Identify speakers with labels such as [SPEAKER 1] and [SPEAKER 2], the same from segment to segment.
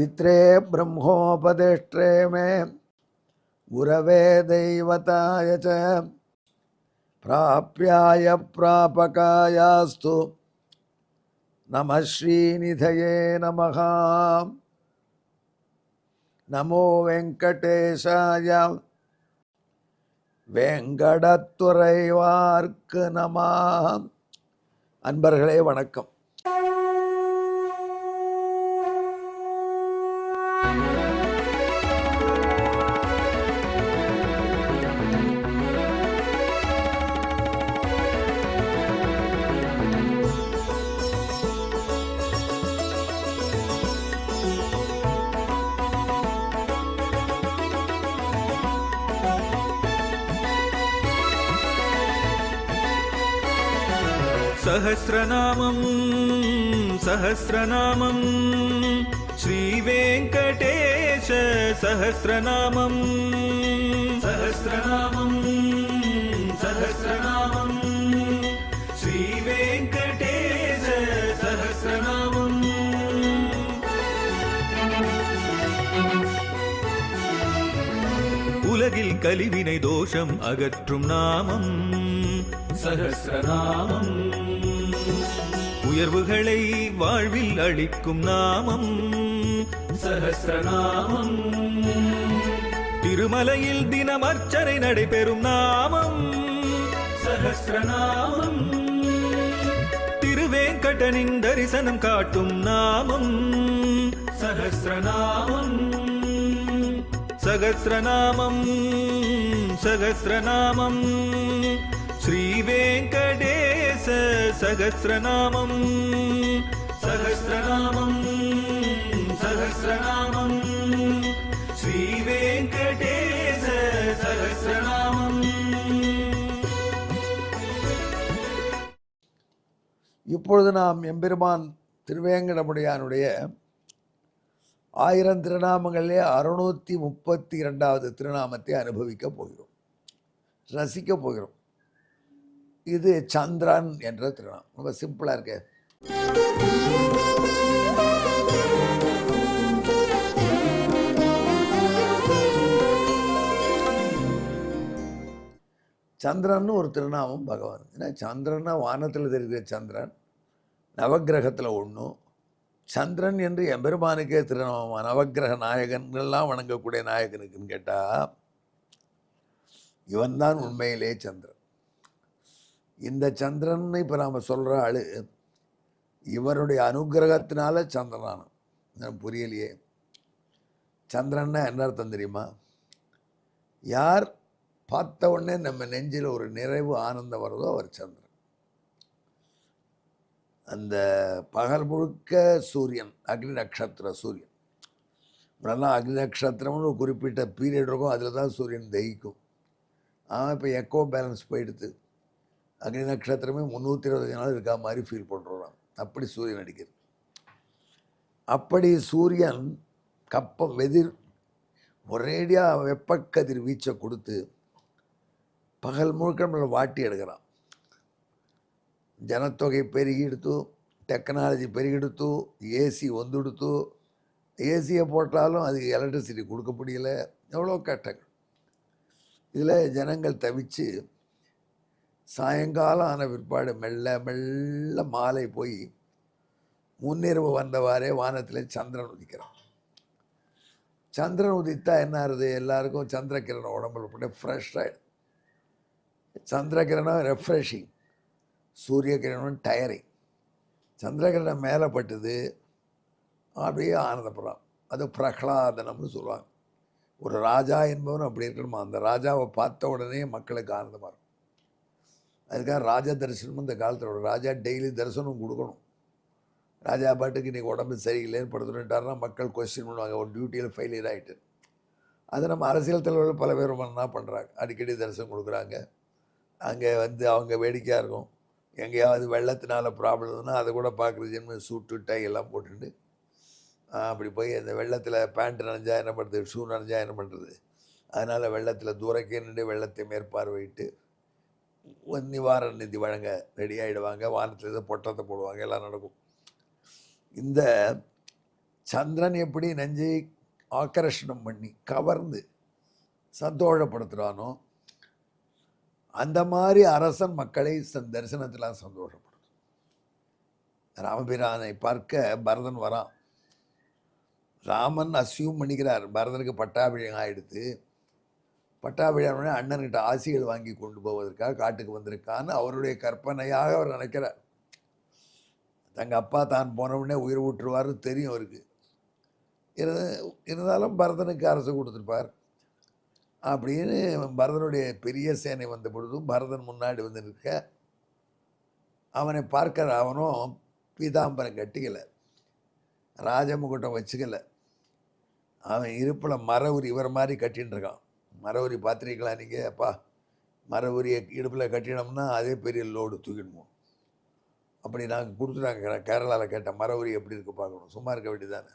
[SPEAKER 1] पित्रे ब्रह्मोपदेष्ट्रे मे गुरवे दैवताय च प्राप्याय प्रापकायास्तु नमः श्रीनिधये नमः। नमो वेंकटेशाय वेंकटतुरैवार्क्कु नमः। அன்பர்களே வணக்கம்.
[SPEAKER 2] सहस्रनामं सहस्रनामं श्रीवेङ्कटेश सहस्रनामं सहस्रनामं सहस्रनामं श्रीवेङ्कटेश सहस्रनामम् உலகில் கலிவினை தோஷம் அகற்றும் நாமம் சஹஸ்ரநாமம். உயர்வுகளை வாழ்வில் அளிக்கும் நாமம் சஹஸ்ரநாமம். திருமலையில் தினம் அர்ச்சனை நடைபெறும் நாமம் சஹஸ்ரநாமம். திருவேங்கடனின் தரிசனம் காட்டும் நாமம் சஹஸ்ரநாமம். सहस्रनामं सहस्रनामं श्रीवेङ्कटेश सहस्रनामं सहस्रनामं सहस्रनामं श्रीवेङ्कटेश सहस्रनामम्.
[SPEAKER 1] இப்பொழுது நாம் எம்பெருமான் திருவேங்கடமுடையானுடைய 1000 திருநாமங்களிலே 632வது திருநாமத்தை அனுபவிக்க போகிறோம், ரசிக்க போகிறோம். இது சந்திரன் என்ற திருநாமம். ரொம்ப சிம்பிளா இருக்கு. சந்திரன் ஒரு திருநாமம் பகவான். ஏன்னா சந்திரன்னா வானத்தில் தெரிகிற சந்திரன், நவகிரகத்தில் ஒன்றும். சந்திரன் என்று எம்பெருமானுக்கே திருநாமம். நவகிரக நாயகன்கள்லாம் வணங்கக்கூடிய நாயகனுக்குன்னு கேட்டால் இவன் தான் உண்மையிலே சந்திரன். இந்த சந்திரன் இப்போ நாம் சொல்கிற ஆள் இவருடைய அனுகிரகத்தினால சந்திரனானோம். எனக்கு புரியலையே. சந்திரன்னா என்ன அர்த்தம் தெரியுமா? யார் பார்த்த உடனே நம்ம நெஞ்சில் ஒரு நிறைவு ஆனந்தம் வருதோ அவர் சந்திரன். அந்த பகல் முழுக்க சூரியன், அக்னி நட்சத்திர சூரியன். முன்னெல்லாம் அக்னி நட்சத்திரம்னு ஒரு குறிப்பிட்ட பீரியட் இருக்கும், அதில் தான் சூரியன் தகிக்கும். ஆனால் இப்போ எக்கோ பேலன்ஸ் போயிடுது. அக்னி நட்சத்திரமே 325 நாள் இருக்கா மாதிரி ஃபீல் பண்ணுறோம். அப்படி சூரியன் அடிக்கிறது. அப்படி சூரியன் கப்பம் வெதிர் ஒரேடியாக வெப்பக்கதிர் வீச்சை கொடுத்து பகல் முழுக்க நம்மளை வாட்டி எடுக்கிறான். ಜನತೊಗೆ பெருகிடுத்து, டெக்னாலஜி பெருகிடுத்து, ஏசி வந்துடுத்து. ஏசியை போட்டாலும் அதுக்கு எலக்ட்ரிசிட்டி கொடுக்க முடியல. எவ்வளோ கஷ்டங்கள். இதில் ஜனங்கள் தவிச்சு சாயங்காலம் ஆன பிற்பாடு மெல்ல மெல்ல மாலை போய் முன்னிரவு வந்தவாறே வானத்தில் சந்திரன் உதிக்கிறான். சந்திரன் உதித்தா என்ன ஆகுது? எல்லாருக்கும் சந்திரகிரணம் உடம்புல போட்டு ஃப்ரெஷ் ஆகிடும். சந்திரகிரணம் ரெஃப்ரெஷிங், சூரிய கிரணம் டயரிங். சந்திரகிரணம் மேலே பட்டுது, அப்படியே ஆனந்தப்படுறான். அது பிரகலாதனம்னு சொல்லுவாங்க. ஒரு ராஜா என்பவன் அப்படி இருக்கணுமா? அந்த ராஜாவை பார்த்த உடனே மக்களுக்கு ஆனந்தமாக இருக்கும். அதுக்காக ராஜா தரிசனம் இந்த காலத்தில் ஒரு ராஜா டெய்லி தரிசனம் கொடுக்கணும். ராஜா பாட்டுக்கு இன்றைக்கி உடம்பு சரியில்லைன்னு படுத்துட்டாருன்னா மக்கள் கொஸ்டின் பண்ணுவாங்க, ஒரு டியூட்டியில் ஃபெயிலியர் ஆகிட்டு. அதை நம்ம அரசியல் தலைவர்கள் பல பேர் என்ன பண்ணுறாங்க, அடிக்கடி தரிசனம் கொடுக்குறாங்க. அங்கே வந்து அவங்க வேடிக்கையாக இருக்கும். எங்கேயாவது வெள்ளத்தினால ப்ராப்ளம்னா அதை கூட பார்க்குறது, சூட்டு டை எல்லாம் போட்டுட்டு அப்படி போய் அந்த வெள்ளத்தில் பேண்ட் நனைஞ்சா என்ன பண்ணுறது, ஷூ நனைஞ்சா என்ன பண்ணுறது, அதனால் வெள்ளத்தில் தூரக்கே நின்று வெள்ளத்தை மேற்பார்வையிட்டு நிவாரண நிதி வழங்க ரெடி ஆகிடுவாங்க. வானத்தில் பொட்டத்தை போடுவாங்க, எல்லாம் நடக்கும். இந்த சந்திரன் எப்படி நெஞ்சை ஆக்கர்ஷணம் பண்ணி கவர்ந்து சந்தோஷப்படுத்துகிறானோ அந்த மாதிரி அரசன் மக்களை தரிசனத்தில் சந்தோஷப்படுத்தும். ராமபிரானை பார்க்க பரதன் வரான். ராமன் அசியூம் பண்ணிக்கிறார் பரதனுக்கு பட்டாபிஷேகம் ஆகிடுத்து, பட்டாபிஷேகம் அண்ணன்கிட்ட ஆசிகள் வாங்கி கொண்டு போவதற்காக காட்டுக்கு வந்திருக்கான்னு அவருடைய கற்பனையாக அவர் நினைக்கிறார். தங்கள் அப்பா தான் போனவுடனே உயிர் விட்டுருவார்னு தெரியும் அவருக்கு. இருந்தாலும் பரதனுக்கு அரசு கொடுத்துருப்பார் அப்படின்னு பரதனுடைய பெரிய சேனை வந்த பொழுதும் பரதன் முன்னாடி வந்து நிற்க அவனை பார்க்கிற அவனும் பீதாம்பரம் கட்டிக்கலை, ராஜமுகுட்டம் வச்சுக்கலை. அவன் இருப்பில் மர உரி இவர் மாதிரி கட்டின்னு இருக்கான். மர உரி பார்த்துருக்கலாம் நீங்கள்? அப்பா மர உரியை இடுப்பில் கட்டினோம்னா அதே பெரிய லோடு தூக்கிடுவோம். அப்படி நாங்கள் கொடுத்துட்டாங்க. கேரளாவில் கேட்ட மர உரி எப்படி இருக்குது பார்க்கணும், சும்மா இருக்க வேண்டியதானே.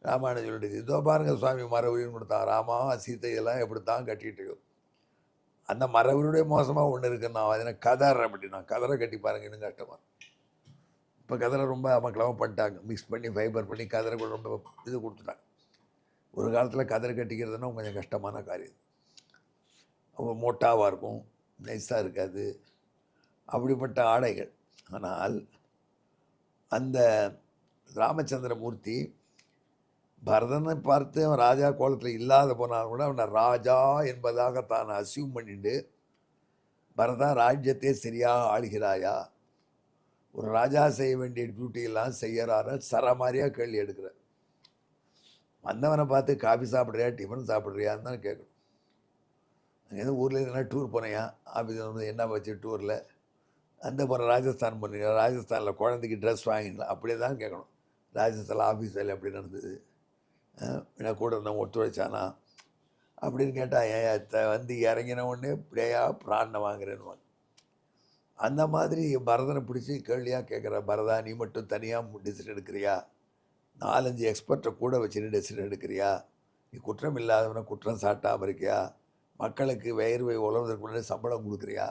[SPEAKER 1] ராமாயணம் சொல்லிட்டு இதோ பாருங்க சுவாமி மர உரின்னு கொடுத்தான், ராமா சீத்தை எல்லாம் எப்படி தான் கட்டிட்டு அந்த மர உரியுடைய மோசமாக ஒன்று இருக்குன்னா அதனை கதர் அப்படின்னா கதரை கட்டி பாருங்க இன்னும் கஷ்டமாக. இப்போ கதரை ரொம்ப மக்களாக பண்ணிட்டாங்க, மிக்ஸ் பண்ணி ஃபைபர் பண்ணி கதரை கூட ரொம்ப இது கொடுத்துட்டாங்க. ஒரு காலத்தில் கதரை கட்டிக்கிறதுனா கொஞ்சம் கஷ்டமான காரியம். அவங்க மோட்டாவாக இருக்கும், நைஸாக இருக்காது, அப்படிப்பட்ட ஆடைகள். ஆனால் அந்த ராமச்சந்திரமூர்த்தி பரதனை பார்த்து அவன் ராஜா கோலத்தில் இல்லாத போனாலும் கூட அவனை ராஜா என்பதாக தான் அசியூம் பண்ணிட்டு, பரதா ராஜ்யத்தை சரியாக ஆளுகிறாயா, ஒரு ராஜா செய்ய வேண்டிய டியூட்டியெல்லாம் செய்யறாரு சரமாரியாக கேள்வி எடுக்கிற. வந்தவனை பார்த்து காஃபி சாப்பிட்றியா டிஃபன் சாப்பிட்றியான்னு தான் கேட்கணும். எதுவும் ஊரில் எதுனா டூர் போனையா, ஆஃபீஸ் வந்து என்ன வச்சு டூரில் அந்த போகிற ராஜஸ்தான் பண்ணுறீங்க, ராஜஸ்தானில் குழந்தைக்கு ட்ரெஸ் வாங்கிடலாம் அப்படியே தான் கேட்கணும். ராஜஸ்தானில் ஆஃபீஸ் வேலை எப்படி நடந்தது, என்ன கூட இருந்தவங்க ஒத்துழைச்சானா அப்படின்னு கேட்டால் வந்து இறங்கின உடனே இப்படியா பிராணனை வாங்குறேன்னு. அந்த மாதிரி பரதனை பிடிச்சி கேள்வியாக கேட்குற, பரதா நீ மட்டும் தனியாக டெசிஷன் எடுக்கிறியா, 4-5 எக்ஸ்பர்ட்டை கூட வச்சுட்டு டெசிஷன் எடுக்கிறியா, நீ குற்றம் இல்லாதவனை குற்றம் சாட்டாமல் இருக்கியா, மக்களுக்கு வேர்வை உழவதற்கு முன்னாடி சம்பளம் கொடுக்குறியா.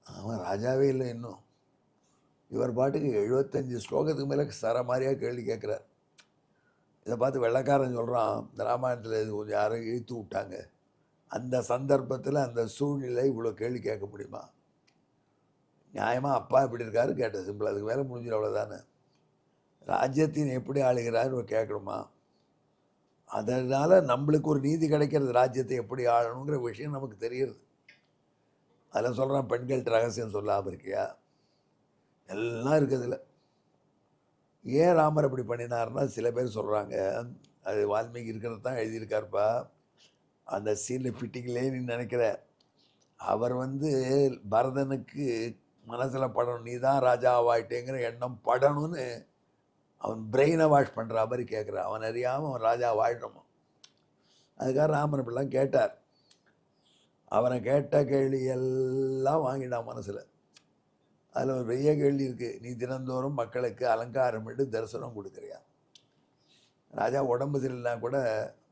[SPEAKER 1] அவன் ராஜாவே இல்லை இன்னும். இவர் பாட்டுக்கு 75 ஸ்லோகத்துக்கு மேலே சர மாதிரியாக கேள்வி கேட்குறார். இதை பார்த்து வெள்ளைக்காரன் சொல்கிறான், இந்த ராமாயணத்தில் இது கொஞ்சம் யாரும் இழுத்து விட்டாங்க, அந்த சந்தர்ப்பத்தில் அந்த சூழ்நிலை இவ்வளோ கேள்வி கேட்க முடியுமா? நியாயமாக அப்பா எப்படி இருக்காரு கேட்ட சிம்பிள், அதுக்கு வேலை முடிஞ்சிடும் அவ்வளோதானே. ராஜ்யத்தின் எப்படி ஆளுகிறாருன்னு கேட்கணுமா? அதனால் நம்மளுக்கு ஒரு நீதி கிடைக்கிறது, ராஜ்யத்தை எப்படி ஆளணுங்கிற விஷயம் நமக்கு தெரியுது. அதில் சொல்கிறான் பெண்கள்கிட்ட ரகசியம் சொல்லாமல் இருக்கியா, எல்லாம் இருக்குதுல்ல. ஏன் ராமர் அப்படி பண்ணினார்னா சில பேர் சொல்கிறாங்க அது வால்மீகி இருக்கிறது தான் எழுதியிருக்காருப்பா, அந்த சீனில் ஃபிட்டிங்லேயே நீ நினைக்கிற. அவர் வந்து பரதனுக்கு மனசில் படணும், நீ தான் ராஜாவாயிட்டேங்கிற எண்ணம் படணும்னு அவன் பிரெயினை வாஷ் பண்ணுற மாதிரி கேட்குறான். அவன் அறியாமல் அவன் ராஜா வாழணுமா. அதுக்காக ராமன் இப்படிலாம் கேட்டார். அவனை கேட்ட கேள்வி எல்லாம் வாங்கினான் மனசில். அதில் ஒரு பெரிய கேள்வி இருக்குது, நீ தினந்தோறும் மக்களுக்கு அலங்காரம் விட்டு தரிசனம் கொடுக்குறியா. ராஜா உடம்பு சரியில்லைனா கூட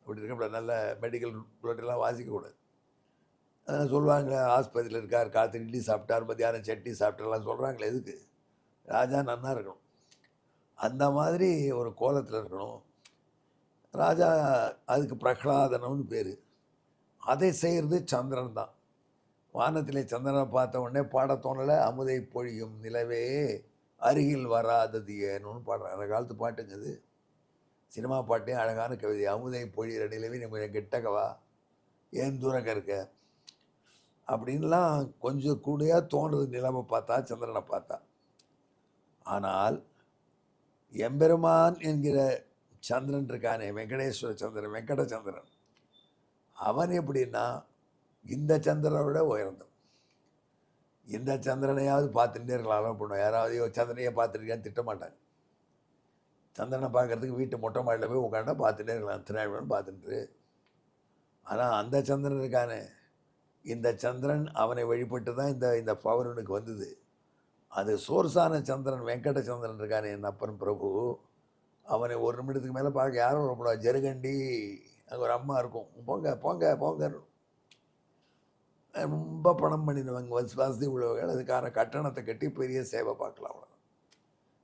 [SPEAKER 1] அப்படி இருக்க நல்ல மெடிக்கல் புல்லட்டெல்லாம் வாசிக்கக்கூடாது. அதனால் சொல்லுவாங்க ஆஸ்பத்திரியில் இருக்கார், காற்று இட்லி சாப்பிட்டார், மத்தியானம் சட்னி சாப்பிட்டார்லாம் சொல்கிறாங்களே. எதுக்கு? ராஜா நன்னா இருக்கணும், அந்த மாதிரி ஒரு கோலத்தில் இருக்கணும். ராஜா அதுக்கு பிரகலாதனம்னு பேர். அதை செய்கிறது சந்திரன் தான். வானத்திலே சந்திரனை பார்த்த உடனே பாட தோணலை, அமுதை பொழியும் நிலவே அருகில் வராதது ஏன்னு பாடுறேன். அந்த காலத்து பாட்டுங்கிறது சினிமா பாட்டே அழகான கவிதை. அமுதை பொழிகிற நிலவே நீ கொஞ்சம் கெட்டக்கவா, ஏன் தூரக்க இருக்க அப்படின்லாம் கொஞ்சம் கூடியாக தோன்றுது நிலவை பார்த்தா, சந்திரனை பார்த்தா. ஆனால் எம்பெருமான் என்கிற சந்திரன் இருக்கானே, வெங்கடேஸ்வர சந்திரன், வெங்கட சந்திரன், அவன் எப்படின்னா இந்த சந்திரனோட உயர்ந்தவன். இந்த சந்திரனையாவது பார்த்துட்டே இருக்கலாம் பண்ணுவோம். யாராவது சந்திரனையே பார்த்துருக்கான்னு திட்ட மாட்டாங்க. சந்திரனை பார்க்கறதுக்கு வீட்டு மொட்டை மாடியில் போய் உட்காண்டா பார்த்துட்டே இருக்கலாம், திருநாள் பார்த்துட்டு. ஆனால் அந்த சந்திரன் இருக்கானே, இந்த சந்திரன் அவனை வழிபட்டு தான் இந்த பவரனுக்கு வந்தது. அது சோர்ஸான சந்திரன் வெங்கட சந்திரன் இருக்கானே என் அப்பன் பிரபு, அவனை ஒரு நிமிடத்துக்கு மேலே பார்க்க யாரும் வரக்கூடாது. ஜெருகண்டி அங்கே ஒரு அம்மா இருக்கும், போங்க போங்க போங்க, ரொம்ப பணம் பண்ணிடுவாங்க வசதி உள்ளவர்கள். அதுக்கான கட்டணத்தை கட்டி பெரிய சேவை பார்க்கலாம். அவ்வளோ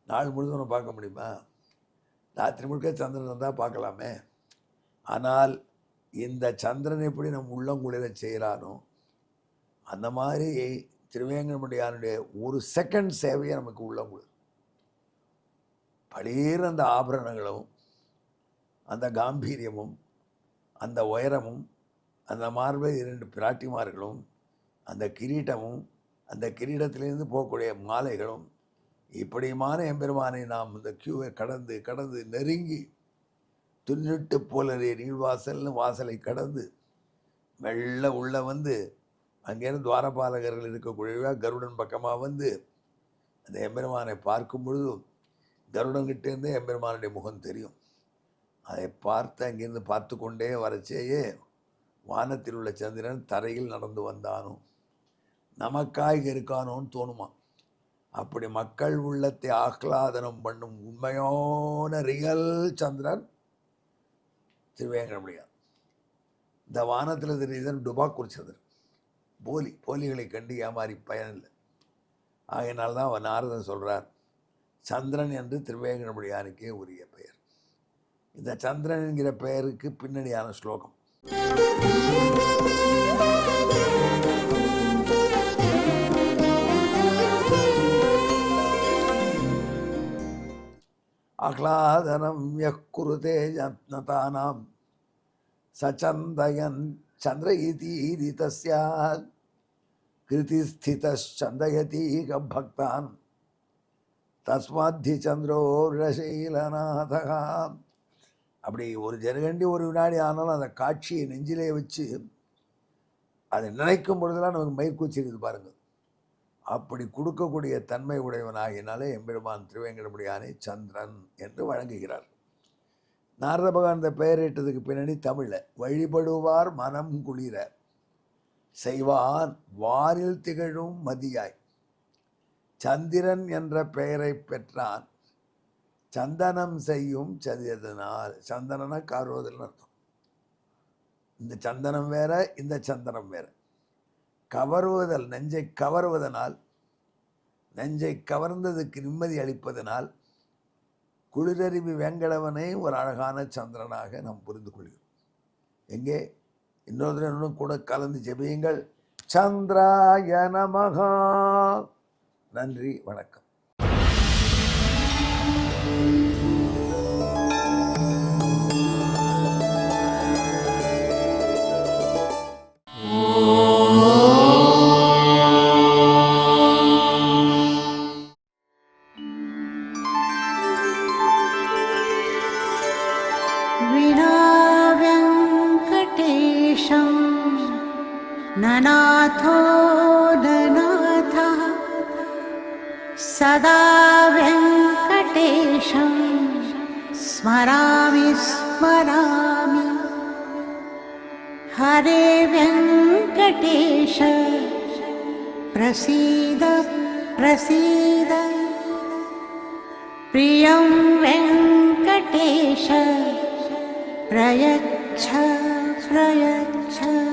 [SPEAKER 1] நாள் முழுதும் பார்க்க முடியுமா? ராத்திரி முழுக்க சந்திரன் இருந்தால் பார்க்கலாமே. ஆனால் இந்த சந்திரன் எப்படி நம் உள்ளங்குளிர செய்கிறானோ அந்த மாதிரி திருவேங்கடமுடியானுடைய ஒரு செகண்ட் சேவையை நமக்கு உள்ளங்குளிர். பளீர் அந்த ஆபரணங்களும் அந்த காம்பீரியமும் அந்த உயரமும் அந்த மார்பை 2 பிராட்டிமார்களும் அந்த கிரீட்டமும் அந்த கிரீடத்திலிருந்து போகக்கூடிய மாலைகளும் இப்படியுமான எம்பெருமானை நாம் இந்த கியூவை கடந்து கடந்து நெருங்கி துன்னிட்டு போலறிய நீள்வாசல்னு வாசலை கடந்து மெல்ல உள்ள வந்து அங்கேருந்து துவாரபாலகர்கள் இருக்கக்கூடிய கருடன் பக்கமாக வந்து அந்த எம்பெருமானை பார்க்கும் பொழுது கருடங்கிட்டேருந்து எம்பெருமானுடைய முகம் தெரியும். அதை பார்த்து அங்கேருந்து பார்த்து கொண்டே வரச்சேயே வானத்தில் உள்ள சந்திரன் தரையில் நடந்து வந்தானோ நமக்காக இருக்கானோன்னு தோணுமா. அப்படி மக்கள் உள்ளத்தை ஆஹ்லாதனம் பண்ணும் உண்மையான ரியல் சந்திரன் திருவேங்கடமுடியான். இந்த வானத்தில் தெரியுதன் டுபாக்கூர் சந்திரன். போலிகளை கண்டு ஏமாறி பயனில்லை. ஆகையினால்தான் நாரதன் சொல்கிறார், சந்திரன் என்று திருவேங்கடமுடியானுக்கே உரிய பெயர். இந்த சந்திரன் என்கிற பெயருக்கு பின்னணியான ஸ்லோகம். ஆஹ்லாதனம் யக்குருதே யத்னதானாம் சச்சந்தயன் சந்திர இதி தஸ்யாத் கிருதிஸ்திதச்சந்தயதி பக்தான் தஸ்மாத்தி சந்திரோ ரசைலநாதகா. அப்படி ஒரு ஜனகண்டி ஒரு வினாடி ஆனாலும் அந்த காட்சியை நெஞ்சிலே வச்சு அதை நினைக்கும் பொழுதெல்லாம் நமக்கு மயிர்கூச்சி இருக்குது பாருங்கள். அப்படி கொடுக்கக்கூடிய தன்மை உடையவனாகினாலே எம்பெருமான் திருவேங்கடமுடியானை சந்திரன் என்று வழங்குகிறார். நாரத பகவான் இந்த பெயரிட்டதுக்கு பின்னாடி தமிழில் வழிபடுவார் மனம் குளிர செய்வான் வானில் திகழும் மதியாய் சந்திரன் என்ற பெயரை பெற்றான் சந்தனம் செய்யும் சதியதனால். சந்தனனா காரோதல்னு அர்த்தம். இந்த சந்தனம் வேற, இந்த சந்தனம் வேற. கவருவதல் நெஞ்சை கவருவதனால், நெஞ்சை கவர்ந்ததுக்கு நிம்மதி அளிப்பதனால் குளிரறிவி வேங்கடவனை ஒரு அழகான சந்திரனாக நாம் புரிந்து கொள்கிறோம். எங்கே இன்னொருத்தரும் கூட கலந்து ஜெபியுங்கள். சந்திராய நமஹா. நன்றி, வணக்கம்.
[SPEAKER 3] ननाथो ननाथः सदा वेङ्कटेशं स्मरामि स्मरामि. हरे वेङ्कटेश प्रसीद प्रसीद. प्रियं वेङ्कटेश प्रयच्छ प्रयच्छ.